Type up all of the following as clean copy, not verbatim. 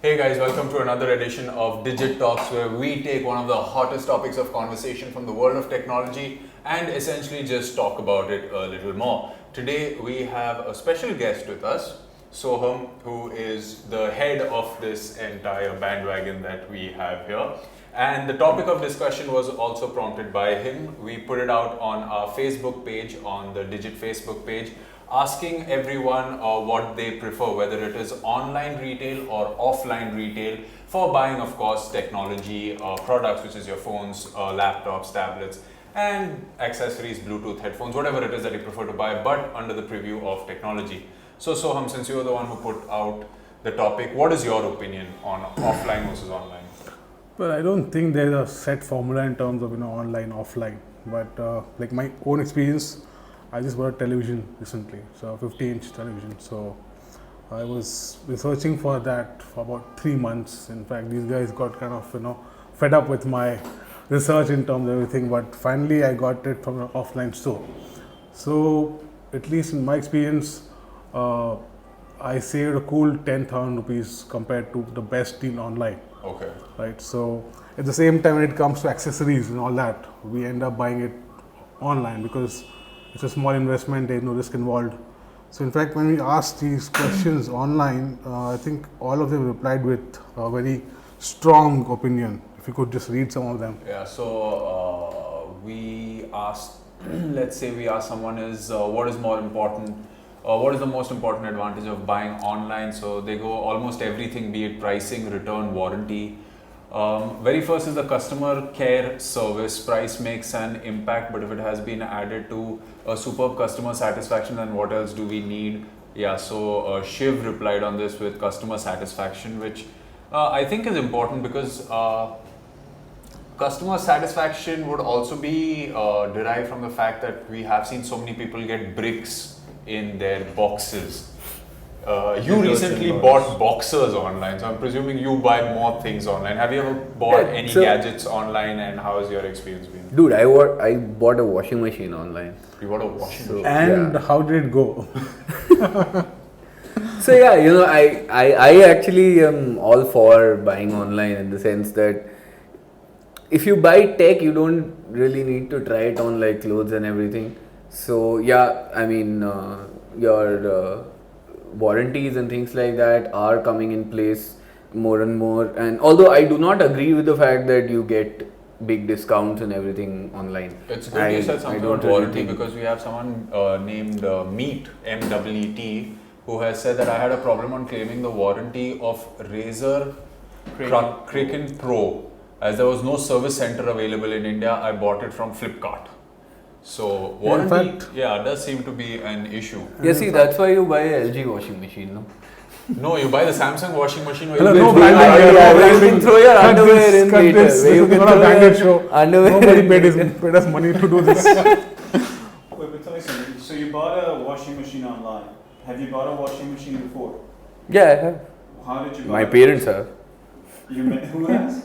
Hey guys, welcome to another edition of Digit Talks, where we take one of the hottest topics of conversation from the world of technology and essentially just talk about it a little more. Today we have a special guest with us, Soham, who is the head of this entire bandwagon that we have here. And the topic of discussion was also prompted by him. We put it out on our Facebook page, on the Digit Facebook page, asking everyone what they prefer, whether it is online retail or offline retail, for buying, of course, technology products, which is your phones, laptops, tablets, and accessories, Bluetooth headphones, whatever it is that you prefer to buy, but under the preview of technology. So Soham, since you are the one who put out the topic, what is your opinion on offline versus online? Well, I don't think there's a set formula in terms of online, offline. But like my own experience, I just bought a television recently, so a 50-inch television. So I was researching for that for about 3 months. In fact, these guys got kind of fed up with my research in terms of everything. But finally, I got it from an offline store. So at least in my experience, I saved a cool 10,000 rupees compared to the best deal online. Okay. Right. So at the same time, when it comes to accessories and all that, we end up buying it online because it's a small investment, there's no risk involved. So in fact, when we asked these questions online, I think all of them replied with a very strong opinion. If you could just read some of them. Yeah, so we asked, let's say we asked someone what is more important, what is the most important advantage of buying online? So they go almost everything, be it pricing, return, warranty. Very first is the customer care service. Price makes an impact, but if it has been added to a superb customer satisfaction, then what else do we need? Yeah, so Shiv replied on this with customer satisfaction, which I think is important because customer satisfaction would also be derived from the fact that we have seen so many people get bricks in their boxes. You recently bought boxers online, so I'm presuming you buy more things online. Have you ever bought any gadgets online, and how has your experience been? Dude, I bought a washing machine online. You bought a washing machine? And how did it go? So yeah, I actually am all for buying online in the sense that if you buy tech, you don't really need to try it on like clothes and everything. So yeah, I mean, your warranties and things like that are coming in place more and more. And although I do not agree with the fact that you get big discounts and everything online. It's good you said something about warranty because we have someone named Meet, M-E-E-T, who has said that I had a problem on claiming the warranty of Razer Kraken Pro. As there was no service center available in India, I bought it from Flipkart. So warranty, does seem to be an issue. Yeah, see, that's why you buy a LG washing machine, no? No, you buy the Samsung washing machine where you can throw your underwear in later. This is not a branded show. Nobody paid us money to do this. Wait, but tell me something. So you bought a washing machine online. Have you bought a washing machine before? Yeah, I have. How did you buy My it? parents have. Who has?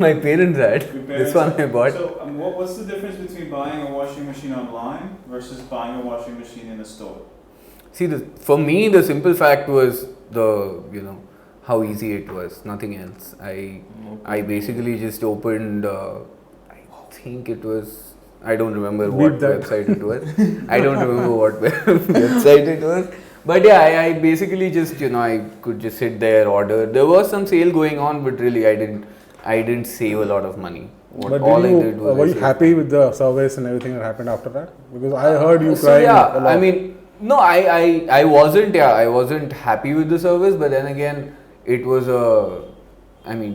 My parents had. This one I bought. So what's the difference between buying a washing machine online versus buying a washing machine in a store? See, for me, the simple fact was how easy it was. Nothing else. I basically just opened. I think it was. I don't remember what website it was. I don't remember what website it was. But yeah, I basically just I could just sit there, order. There was some sale going on, but really I didn't save a lot of money. Were you happy with the service and everything that happened after that? Because I heard you crying a lot. I mean, no, I wasn't. Yeah, I wasn't happy with the service. But then again, it was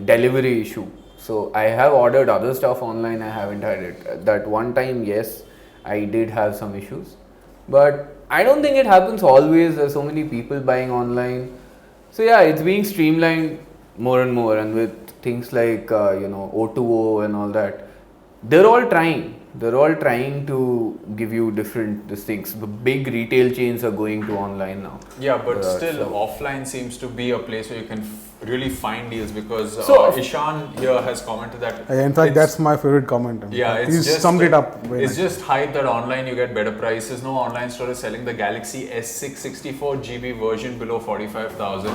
delivery issue. So I have ordered other stuff online. I haven't had it. That one time, yes, I did have some issues. But I don't think it happens always. There's so many people buying online. So yeah, it's being streamlined more and more, and with things like O2O and all that, they're all trying to give you different things. The big retail chains are going to online now. Yeah, but still offline seems to be a place where you can really find deals because Ishan here has commented that. In fact, that's my favorite comment. Yeah, he's summed it up. It's just hype that online you get better prices. No online store is selling the Galaxy S6 64GB version below 45,000.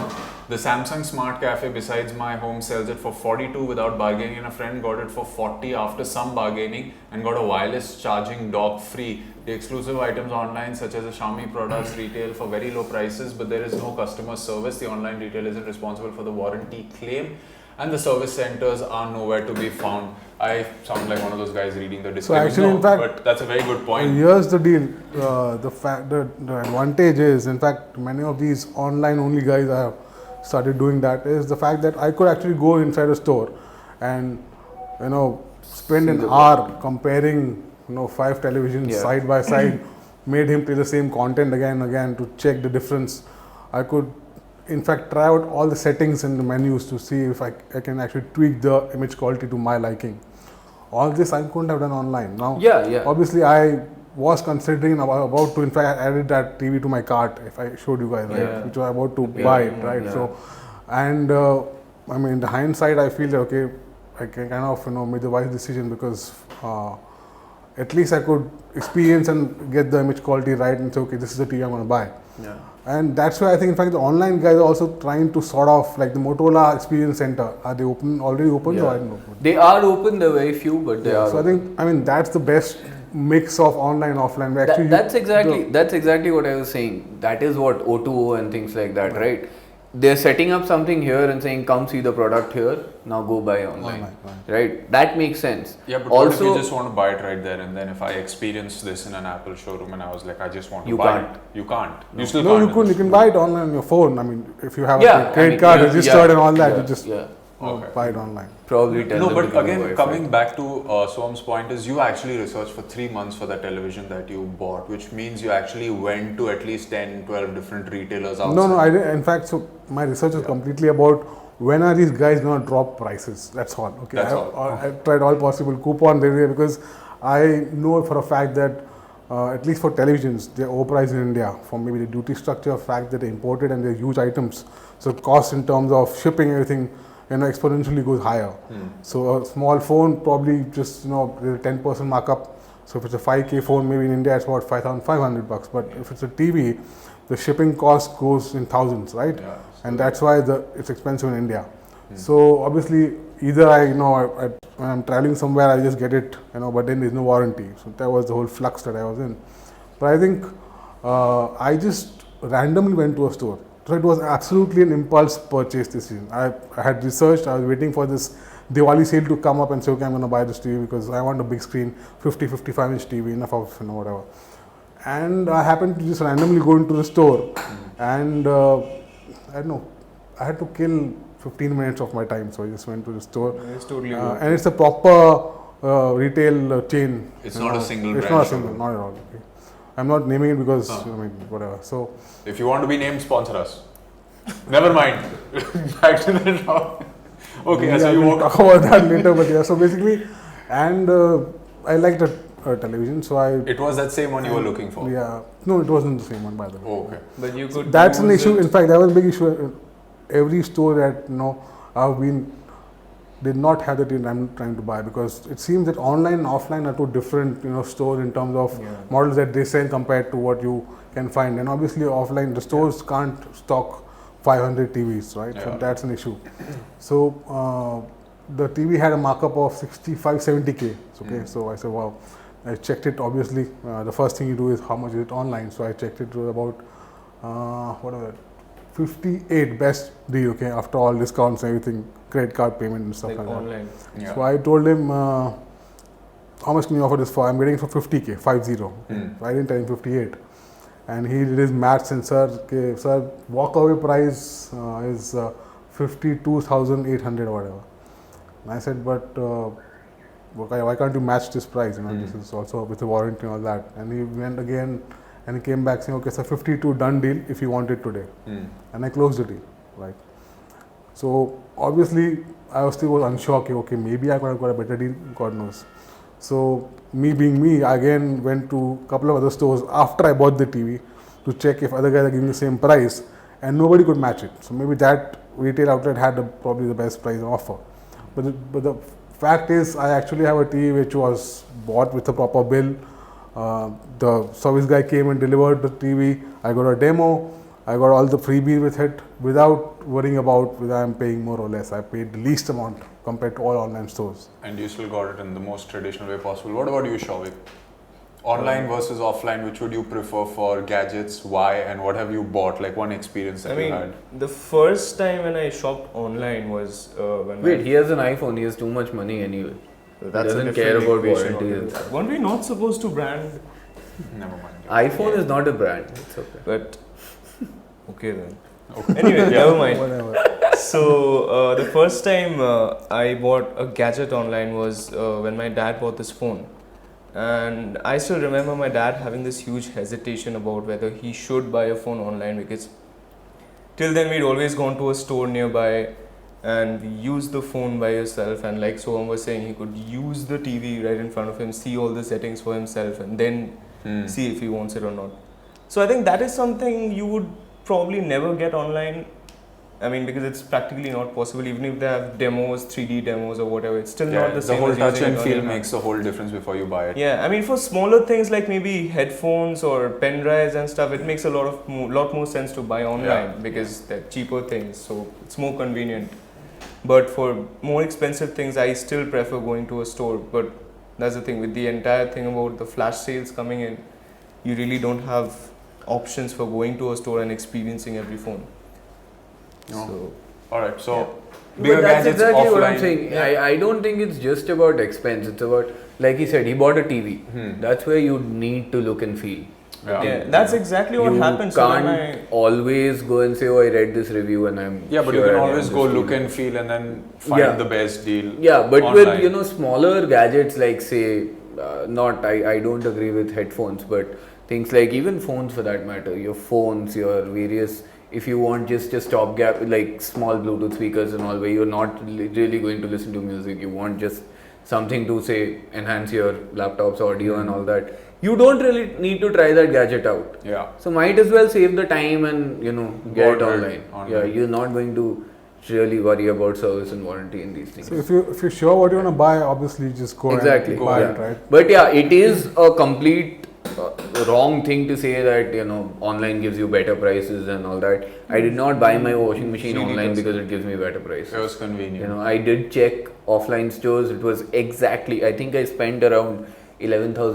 The Samsung Smart Cafe besides my home sells it for 42 without bargaining, and a friend got it for 40 after some bargaining and got a wireless charging dock free. The exclusive items online such as the Xiaomi products retail for very low prices, but there is no customer service. The online retailer isn't responsible for the warranty claim, and the service centers are nowhere to be found. I sound like one of those guys reading the disclaimer. actually, in fact, but that's a very good point. Here's the deal. The advantage is, in fact, many of these online only guys have started doing that, is the fact that I could actually go inside a store and spend an hour comparing 5 televisions side by side, made him play the same content again and again to check the difference. I could in fact try out all the settings in the menus to see if I can actually tweak the image quality to my liking. All this I couldn't have done online. Now, obviously I was considering about to, in fact, I added that TV to my cart, if I showed you guys, right, which I was about to buy it, right? So, and I mean, in the hindsight, I feel that, okay, I can kind of, made the wise decision, because at least I could experience and get the image quality right and say, okay, this is the TV I'm going to buy. Yeah. And that's why I think, in fact, the online guys are also trying to sort of, like the Motorola Experience Center, are they already open or I don't know? They are open, they're very few, but they are so open. I think, that's the best mix of online and offline. That's exactly what I was saying. That is what O2O and things like that, right? They're setting up something here and saying, come see the product here, now go buy online. Right? That makes sense. Yeah, but what if you just want to buy it right there and then? If I experience this in an Apple showroom and I was like, I just want to buy it. You can't. You still can't. No, you can buy it online on your phone. I mean, if you have a credit card registered and all that, you just buy it online. Probably tell them but again, coming back to Som's point, is you actually researched for 3 months for that television that you bought, which means you actually went to at least 10, 12 different retailers outside. No, I didn't. In fact, so my research is completely about when are these guys going to drop prices. That's all. Okay, I've tried all possible coupons everywhere, because I know for a fact that at least for televisions, they're overpriced in India for maybe the duty structure, fact that they're imported and they're huge items. So cost in terms of shipping, everything, exponentially goes higher. So a small phone probably just, there's a 10% markup. So if it's a 5K phone, maybe in India it's about $5,500. But if it's a TV, the shipping cost goes in thousands, right? Yeah, and that's why it's expensive in India. So obviously, either when I'm traveling somewhere, I just get it, but then there's no warranty. So that was the whole flux that I was in. But I think I just randomly went to a store. So it was absolutely an impulse purchase decision. I had researched, I was waiting for this Diwali sale to come up and say, okay, I'm going to buy this TV because I want a big screen, 55 inch TV, enough of whatever. And I happened to just randomly go into the store and I don't know, I had to kill 15 minutes of my time. So I just went to the store. It's totally and it's a proper retail chain. It's not a single brand. It's not a single, not at all. Okay. I'm not naming it because, whatever. So, if you want to be named, sponsor us. Never mind. Back to the topic. Okay, so you we'll talk about that later. But so basically, and I liked the television, so It was that same one you were looking for? Yeah. No, it wasn't the same one, by the way. Oh, okay. But you could. That's an issue. In fact, that was a big issue. Every store that I've been did not have the TV I'm trying to buy, because it seems that online and offline are two different stores in terms of models that they sell compared to what you can find. And obviously offline, the stores can't stock 500 TVs, right? So that's an issue. So the TV had a markup of 65-70K. Okay, so I said, wow. I checked it. Obviously, the first thing you do is how much is it online. So I checked it to about 58 best deal. Okay, after all discounts and everything, credit card payment and stuff like online. that. Yeah. So I told him, how much can you offer this for? I'm getting it for 50K, 50. Okay. I didn't tell him 58. And he did his maths and sir, walk away price is 52,800 or whatever. And I said, but why can't you match this price? This is also with the warranty and all that. And he went again and he came back saying, okay, sir, 52 done deal if you want it today. And I closed the deal, right? So obviously I was still unsure, okay, maybe I could have got a better deal, God knows. So me being me, I again went to a couple of other stores after I bought the TV to check if other guys are giving the same price, and nobody could match it. So maybe that retail outlet had probably the best price offer. But the fact is, I actually have a TV which was bought with a proper bill. The service guy came and delivered the TV. I got a demo. I got all the freebie with it without worrying about whether I'm paying more or less. I paid the least amount compared to all online stores. And you still got it in the most traditional way possible. What about you, Shavik? Online versus offline, which would you prefer for gadgets? Why? And what have you bought? Like one experience that you had? The first time when I shopped online was when Wait, he has an iPhone. He has too much money anyway. that's doesn't a care different about equation warranty altogether. and stuff. Weren't we not supposed to brand? Never mind. iPhone is not a brand. It's okay. But okay then. Anyway, never mind. Whatever. So the first time I bought a gadget online was when my dad bought this phone, and I still remember my dad having this huge hesitation about whether he should buy a phone online, because till then we'd always gone to a store nearby and use the phone by yourself, and like Soham was saying, he could use the TV right in front of him, see all the settings for himself, and then see if he wants it or not. So I think that is something you would probably never get online. I mean, because it's practically not possible. Even if they have demos, 3D demos or whatever, it's still not the The same. whole as touch using and it on feel your hand. makes a whole difference before you buy it. Yeah, I mean, for smaller things like maybe headphones or pen drives and stuff, it makes a lot more sense to buy online because they're cheaper things, so it's more convenient. But for more expensive things, I still prefer going to a store. But that's the thing with the entire thing about the flash sales coming in, you really don't have options for going to a store and experiencing every phone. No. So Alright, so But bigger that's gadgets exactly offline. what I'm saying. I don't think it's just about expense. It's about, like he said, he bought a TV. That's where you need to look and feel. yeah, that's exactly what you happens. So when can't always go and say, "Oh, I read this review and I'm." Yeah, but sure you can I always want go this look TV." and feel and then find Yeah. the best deal. Yeah, but online. with smaller gadgets like say, I don't agree with headphones, but things like even phones for that matter, your phones, your various. If you want just a stopgap, like small Bluetooth speakers and all, where you're not really going to listen to music, you want just something to say enhance your laptop's audio and all that. You don't really need to try that gadget out. Yeah. So might as well save the time and get it Order online. it online. Yeah, you're not going to really worry about service and warranty in these things. So if you're sure what you want to buy, obviously just go Exactly. and buy yeah. it, right? But yeah, it is a complete wrong thing to say that online gives you better prices and all that. I did not buy my washing machine Really online doesn't. because it gives me better prices. It was convenient. I did check offline stores. It was exactly, I think I spent around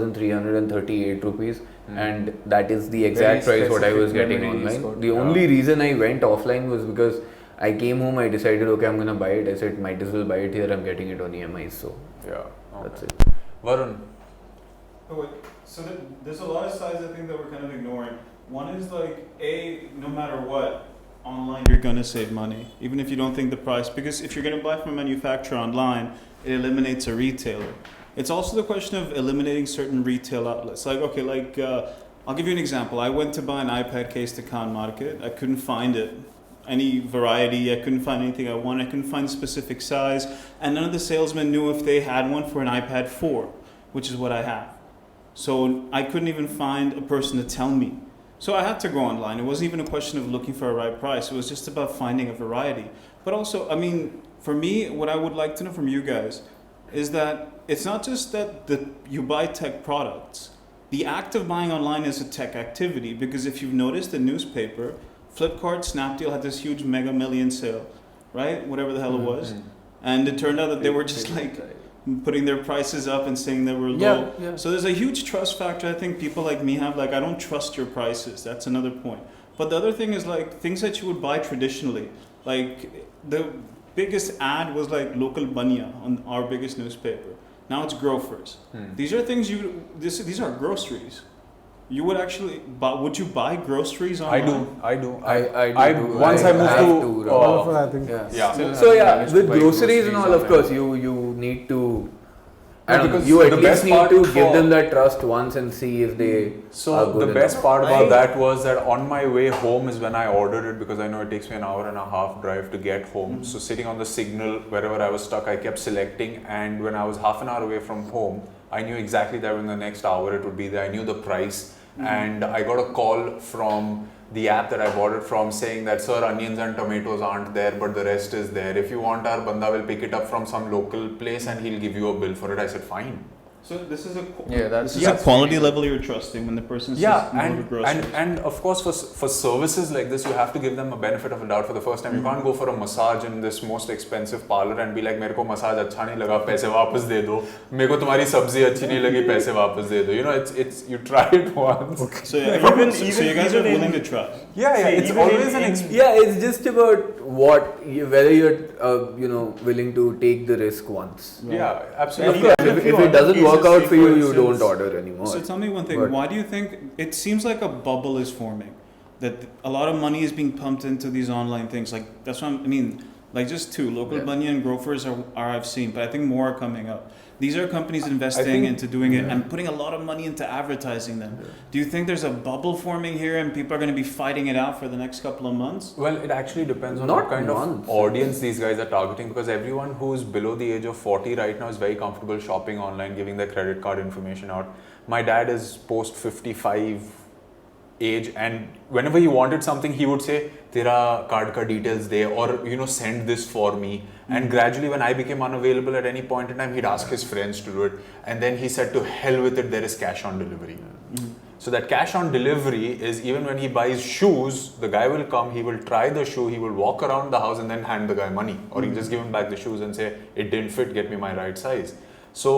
11,338 rupees, and that is the exact Very price what I was specific getting memory is online. got- The only reason I went offline was because I came home, I decided, okay, I'm gonna buy it. I said, might as well buy it here. I'm getting it on EMI, so Yeah. Okay. that's it. Varun. Oh, wait. So there's a lot of sides I think that we're kind of ignoring. One is like, no matter what, online you're gonna save money, even if you don't think the price, because if you're gonna buy from a manufacturer online, it eliminates a retailer. It's also the question of eliminating certain retail outlets. Like, okay, I'll give you an example. I went to buy an iPad case to Khan Market. I couldn't find it. Any variety, I couldn't find anything I wanted. I couldn't find a specific size, and none of the salesmen knew if they had one for an iPad 4, which is what I have. So I couldn't even find a person to tell me. So I had to go online. It wasn't even a question of looking for a right price. It was just about finding a variety. But also, I mean, for me, what I would like to know from you guys is that it's not just that you buy tech products. The act of buying online is a tech activity, because if you've noticed the newspaper, Flipkart, Snapdeal had this huge mega million sale, right? Whatever the hell it was. And it turned out that they were just like putting their prices up and saying they were low. Yeah. So there's a huge trust factor I think people like me have. Like, I don't trust your prices. That's another point. But the other thing is like things that you would buy traditionally. Like the biggest ad was like local banya on our biggest newspaper. Now it's grofers. These are things these are groceries. You would actually would you buy groceries online? I do. I do. Once I moved have to All of it, I think. yeah. So yeah, with buy groceries and all, of groceries course, you need to. No, I don't know, because you at the least best need part to for- give them that trust once and see if they are So good the best enough. part about that was that on my way home is when I ordered it, because I know it takes me an hour and a half drive to get home. So sitting on the signal wherever I was stuck, I kept selecting, and when I was half an hour away from home, I knew exactly that in the next hour it would be there. I knew the price, and I got a call from the app that I bought it from saying that, sir, onions and tomatoes aren't there, but the rest is there. If you want, our banda will pick it up from some local place and he'll give you a bill for it. I said, fine. So this is a that's this is a quality level you're trusting when the person says Yeah, no to groceries. and of course for services like this, you have to give them a benefit of a doubt for the first time. You can't go for a massage in this most expensive parlor and be like, मेरे को massage अच्छा नहीं लगा, पैसे वापस दे दो. मेरे को तुम्हारी सब्जी अच्छी नहीं लगी, पैसे वापस दे दो. You know, it's you try it once. Okay. So yeah, so you guys are willing to try. Yeah, it's always an experience. Yeah, it's just about whether you're willing to take the risk once. Yeah, Of absolutely. course, if it doesn't work out for you, you don't order anymore. So tell me one thing. But- Why do you think it seems like a bubble is forming? That a lot of money is being pumped into these online things. Like that's what I mean. Like just two local bunny and grofers are I've seen, but I think more are coming up. These are companies investing into doing it and putting a lot of money into advertising them. Do you think there's a bubble forming here and people are going to be fighting it out for the next couple of months? Well, it actually depends on Not what kind months. of audience these guys are targeting, because everyone who's below the age of 40 right now is very comfortable shopping online, giving their credit card information out. My dad is post 55 age, and whenever he wanted something, he would say, "Tera card ka details de," or send this for me. And gradually, when I became unavailable at any point in time, he'd ask his friends to do it. And then he said, "To hell with it, there is cash on delivery." So that cash on delivery is even when he buys shoes, the guy will come, he will try the shoe, he will walk around the house and then hand the guy money, or he'll just give him back the shoes and say, "It didn't fit, get me my right size." So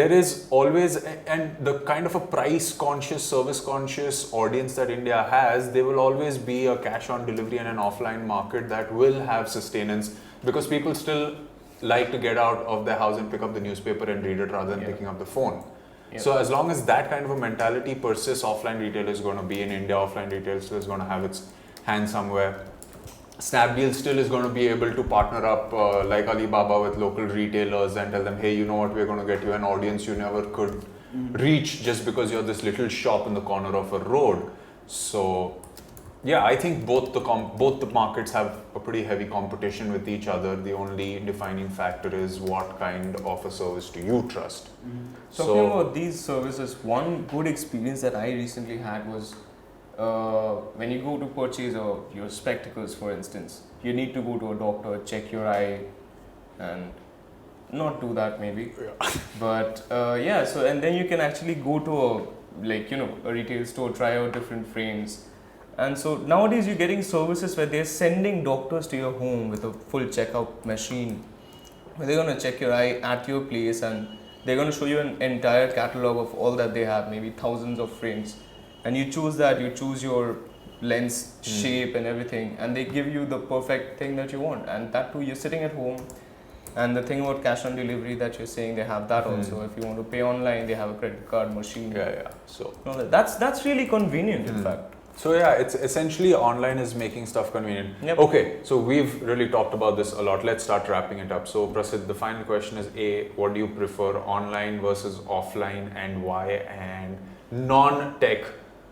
there is always, and the kind of a price conscious, service conscious audience that India has, there will always be a cash on delivery and an offline market that will have sustenance, because people still like to get out of their house and pick up the newspaper and read it rather than picking up the phone. So as long as that kind of a mentality persists, offline retail is going to be in India, offline retail still is going to have its hand somewhere. Snapdeal still is going to be able to partner up like Alibaba with local retailers and tell them, hey, you know what, we're going to get you an audience you never could reach just because you're this little shop in the corner of a road. So yeah, I think both the markets have a pretty heavy competition with each other. The only defining factor is what kind of a service do you trust. Talking about these services, one good experience that I recently had was when you go to purchase your spectacles, for instance, you need to go to a doctor, check your eye, and not do that maybe. But so and then you can actually go to a retail store, try out different frames. And so nowadays you're getting services where they're sending doctors to your home with a full checkout machine, where they're going to check your eye at your place and they're going to show you an entire catalog of all that they have, maybe thousands of frames. And you choose that, you choose your lens shape and everything, and they give you the perfect thing that you want. And that too, you're sitting at home. And the thing about cash on delivery that you're saying, they have that also. If you want to pay online, they have a credit card machine. So that's really convenient, in fact. So yeah, it's essentially online is making stuff convenient. Yep. Okay, so we've really talked about this a lot. Let's start wrapping it up. So Prasid, the final question is what do you prefer, online versus offline, and why? And non-tech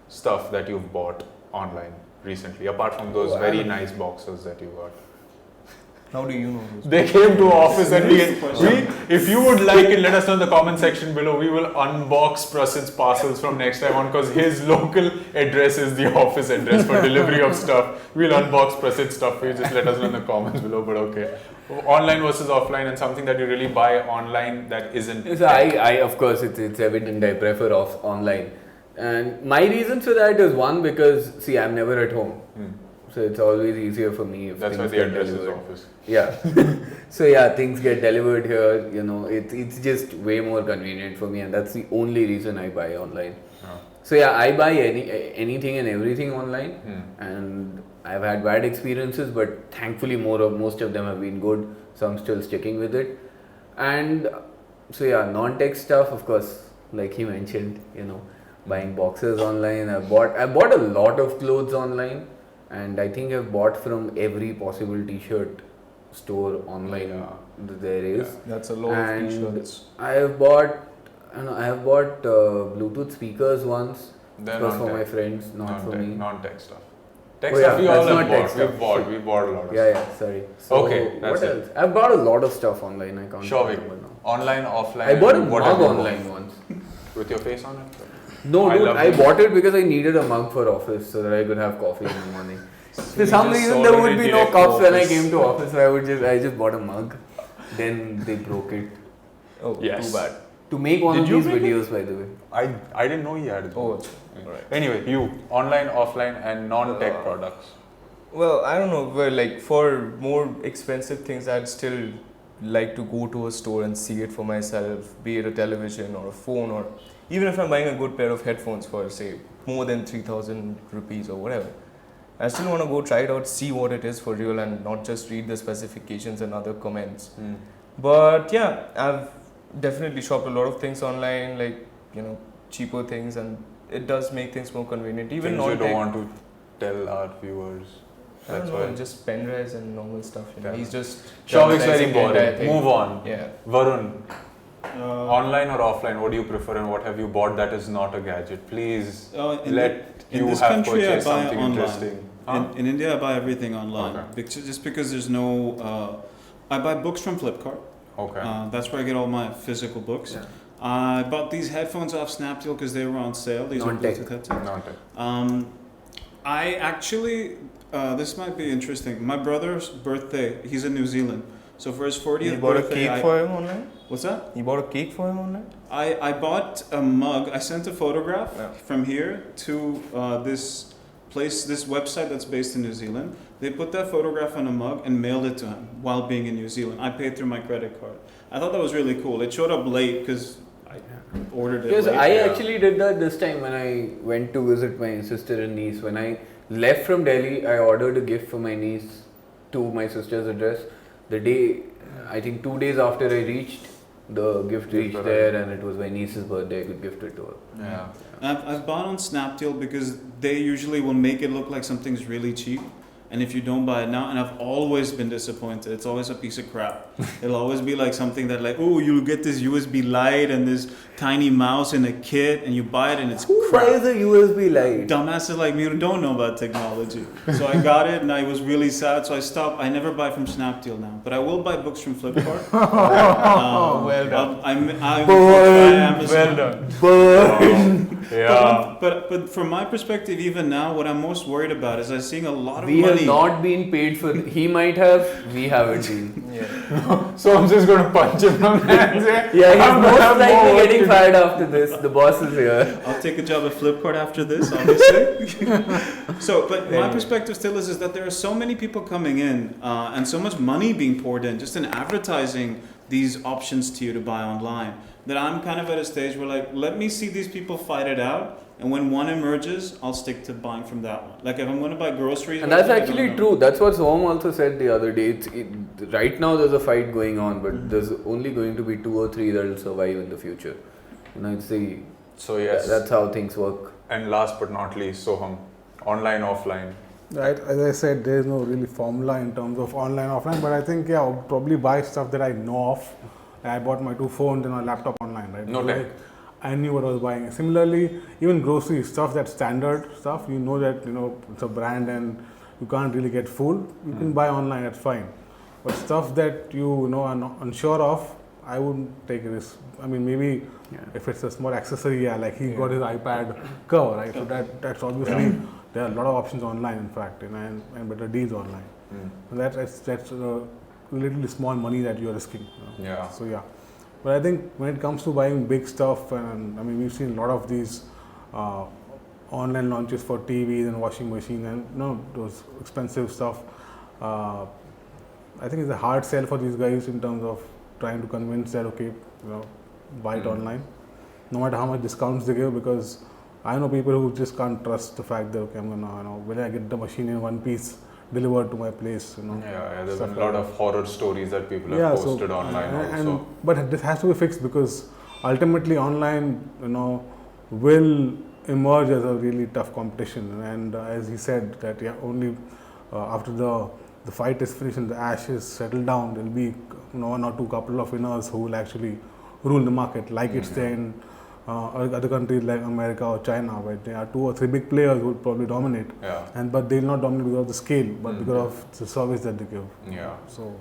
stuff that you've bought online recently, apart from those very nice boxes that you got. How do you know those? They came to our office and if you would like it, let us know in the comment section below. We will unbox Prasid's parcels from next time on, because his local address is the office address for delivery of stuff. We'll unbox Prasid's stuff for you. Just let us know in the comments below. But okay, online versus offline, and something that you really buy online that isn't. So I of course it's evident I prefer online, and my reasons for that is one, because I'm never at home. So it's always easier for me if that's why things the get address delivered. is office. Yeah. So things get delivered here. It's just way more convenient for me, and that's the only reason I buy online. So I buy anything and everything online, and I've had bad experiences, but thankfully most of them have been good. So I'm still sticking with it. And so non-tech stuff, of course, like he mentioned, buying boxes online. I bought a lot of clothes online. And I think I've bought from every possible t-shirt store online there is. That's a lot of t-shirts. I have bought Bluetooth speakers once. They're for my friends, not for me. Non-tech stuff. Tech stuff we all have bought. We bought a lot of stuff. Sorry. So okay, that's what else? I've bought a lot of stuff online. I can't remember now. Online, offline. I bought a mug online once. With your face on it? No, dude, I bought it because I needed a mug for office so that I could have coffee in the morning. For some reason there would be no cups when I came to office, so I just bought a mug. Then they broke it. Oh, yes. too bad. to make one Did of you these make it? videos, by the way. I didn't know he had his Oh, own. alright. Anyway, you online, offline, and non-tech Uh, products. Well, I don't know. Well, like for more expensive things, I'd still like to go to a store and see it for myself, be it a television or a phone, or even if I'm buying a good pair of headphones for, say, more than 3,000 rupees or whatever. I still want to go try it out, see what it is for real, and not just read the specifications and other comments. But yeah, I've definitely shopped a lot of things online, like, you know, cheaper things, and it does make things more convenient. Even Things you non-tech. don't want to tell our viewers. I don't That's know, why. just pen drives and normal stuff. You know. Yeah. He's just Showing's very dramatizing the entire boring. thing. Move on. Yeah. Varun, Uh, online or offline, what do you prefer and what have you bought that is not a gadget? Please in let in you this have country, I purchased buy something online. interesting. Huh? In India, I buy everything online. Okay. Just because there's no. I buy books from Flipkart. Okay. That's where I get all my physical books. Yeah. I bought these headphones off Snapdeal because they were on sale. These are Non-tech. Bluetooth headsets. Non-tech. I actually, this might be interesting. My brother's birthday, he's in New Zealand. So for his 40th You bought a birthday, cake for him online? What's that? You bought a cake for him online? I bought a mug. I sent a photograph Yeah. from here to this place, this website that's based in New Zealand. They put that photograph on a mug and mailed it to him while being in New Zealand. I paid through my credit card. I thought that was really cool. It showed up late because I ordered it Yes, late. I yeah. actually did that this time when I went to visit my sister and niece. When I left from Delhi, I ordered a gift for my niece to my sister's address. The day, I think 2 days after I reached, the gift reached arrived. there, and it was my niece's birthday. I could gift it to her. Yeah. I've bought on Snapdeal because they usually will make it look like something's really cheap. And if you don't buy it now, and I've always been disappointed. It's always a piece of crap. It'll always be like something that like, oh, you'll get this USB light and this tiny mouse in a kit, and you buy it and it's Who crap. buys a USB light? Dumbasses like me who don't know about technology. So I got it and I was really sad. So I stopped. I never buy from Snapdeal now, but I will buy books from Flipkart. Well done. I'm Burn. Well done. Burn. Yeah. But from my perspective, even now, what I'm most worried about is I'm seeing a lot of We money. have not been paid for. He might have. We haven't been. Yeah. So I'm just going to punch him on the hand and say, Yeah, he's I'm gonna most have more likely work getting to do. fired after this. The boss is here. I'll take a job at Flipkart after this, obviously. So, but my perspective still is that there are so many people coming in and so much money being poured in just in advertising these options to you to buy online that I'm kind of at a stage where like, let me see these people fight it out. And when one emerges, I'll stick to buying from that one. Like if I'm going to buy groceries, And that's I don't actually know. true. That's what Soham also said the other day. Right now there's a fight going on, but there's only going to be 2 or 3 that will survive in the future. You know, it's the So yes. that's how things work. And last but not least, Soham, online, offline. Right, as I said, there is no really formula in terms of online, offline, but I think, yeah, I'll probably buy stuff that I know of. I bought my 2 phones and my laptop online, right? No So, tech. like, I knew what I was buying. Similarly, even grocery stuff, that's standard stuff, you know that, you know, it's a brand and you can't really get fooled. You can buy online, that's fine. But stuff that you know are not unsure of, I wouldn't take a risk. I mean, maybe if it's a small accessory, yeah, like he got his iPad cover, right? So that's obviously, there are a lot of options online, in fact, and better deals online. And that's relatively small money that you're risking. You know? Yeah. So yeah, but I think when it comes to buying big stuff, and I mean we've seen a lot of these online launches for TVs and washing machines and those expensive stuff. I think it's a hard sell for these guys in terms of trying to convince that okay, buy it online, no matter how much discounts they give, because I know people who just can't trust the fact that okay, I'm gonna when I get the machine in one piece delivered to my place, Yeah, there's stuff been a lot like of horror stories that people have posted online also. But this has to be fixed because ultimately online, will emerge as a really tough competition. And as he said, that only after the fight is finished and the ashes settle down, there'll be 1 or 2 couple of winners who will actually rule the market, like it's there in other countries like America or China, where there are 2 or 3 big players who will probably dominate. Yeah. But they will not dominate because of the scale, but because of the service that they give. Yeah. So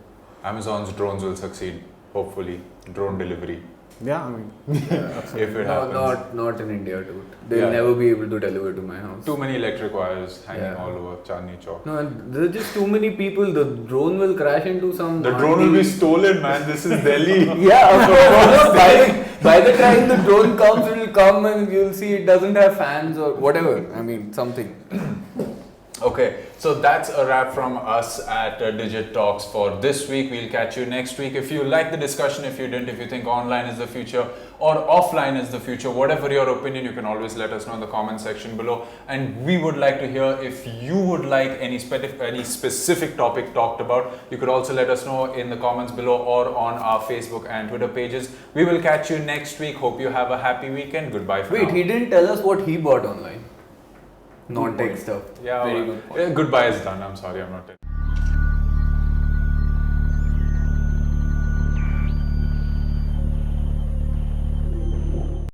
Amazon's drones will succeed, hopefully. Drone delivery. Yeah, I mean, If it No, happens. not in India, dude. They'll Yeah. never be able to deliver to my house. Too many electric wires hanging Yeah. all over Chandni Chowk. No, and there's just too many people. The drone will crash into some. The drone will be stolen, man. This is Delhi. Yeah, of course. by the time the drone comes, it will come and you'll see it doesn't have fans or whatever. I mean, something. Okay, so that's a wrap from us at Digit Talks for this week. We'll catch you next week. If you like the discussion, if you didn't, if you think online is the future or offline is the future, whatever your opinion, you can always let us know in the comment section below. And we would like to hear if you would like any specific topic talked about. You could also let us know in the comments below or on our Facebook and Twitter pages. We will catch you next week. Hope you have a happy weekend. Goodbye for now. Wait, he didn't tell us what he bought online. Non-tech stuff. Yeah, Very well, good point. Goodbye is done. I'm sorry, I'm not telling.